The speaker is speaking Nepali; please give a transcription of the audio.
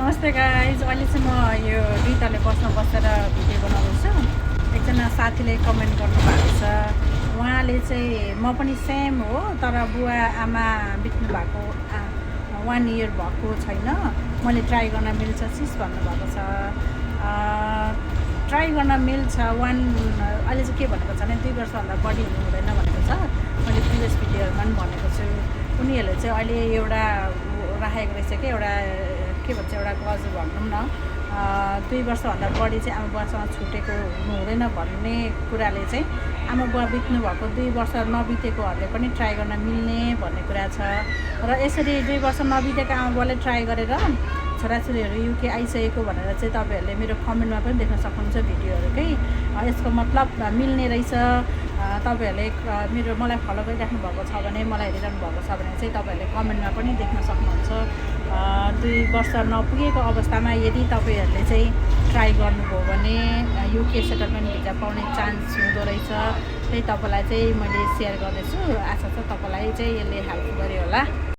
नमस्ते गाइज, अहिले चाहिँ म यो दुईवटाले बसमा बसेर भिडियो बनाउँदैछु। एकजना साथीले कमेन्ट गर्नुभएको छ, उहाँले चाहिँ म पनि सेम हो तर बुवा आमा बित्नु भएको 1 इयर भएको छैन, मैले ट्राई गर्न मिल्छ सिस भन्नुभएको छ। ट्राई गर्न मिल्छ अहिले चाहिँ के भनेको छ भने 2 वर्षभन्दा बढी हुनु हुँदैन भनेको छ। मैले प्रिभियस भिडियोहरूमा पनि भनेको छु। उनीहरूले चाहिँ अहिले एउटा राखेको रहेछ कि एउटा के भन्छ एउटा गज भनौँ न 2 वर्षभन्दा बढी चाहिँ आमा बुवासँग छुटेको हुनु हुँदैन भन्ने कुराले चाहिँ आमा बुवा बित्नु भएको 2 वर्ष नबितेकोहरूले पनि ट्राई गर्न मिल्ने भन्ने कुरा छ। र यसरी 2 वर्ष नबितेको आमा बुवाले ट्राई गरेर छोराछोरीहरू युके आइसकेको भनेर चाहिँ तपाईँहरूले मेरो कमेन्टमा पनि देख्न सक्नुहुन्छ भिडियोहरूकै। यसको मतलब मिल्ने रहेछ। तपाईँहरूले मलाई फलो गरिराख्नु भएको छ भने, मलाई हेरिरहनु भएको छ भने चाहिँ तपाईँहरूले कमेन्टमा पनि देख्न सक्नुहुन्छ। 2 वर्ष नपुगेको अवस्थामा यदि तपाईँहरूले चाहिँ ट्राई गर्नुभयो भने युके सेटलमेन्ट भिजा पाउने चान्स हुँदो रहेछ। त्यही तपाईँलाई चाहिँ मैले सेयर गर्दैछु। आशा छ तपाईँलाई चाहिँ यसले हेल्प गर्यो होला।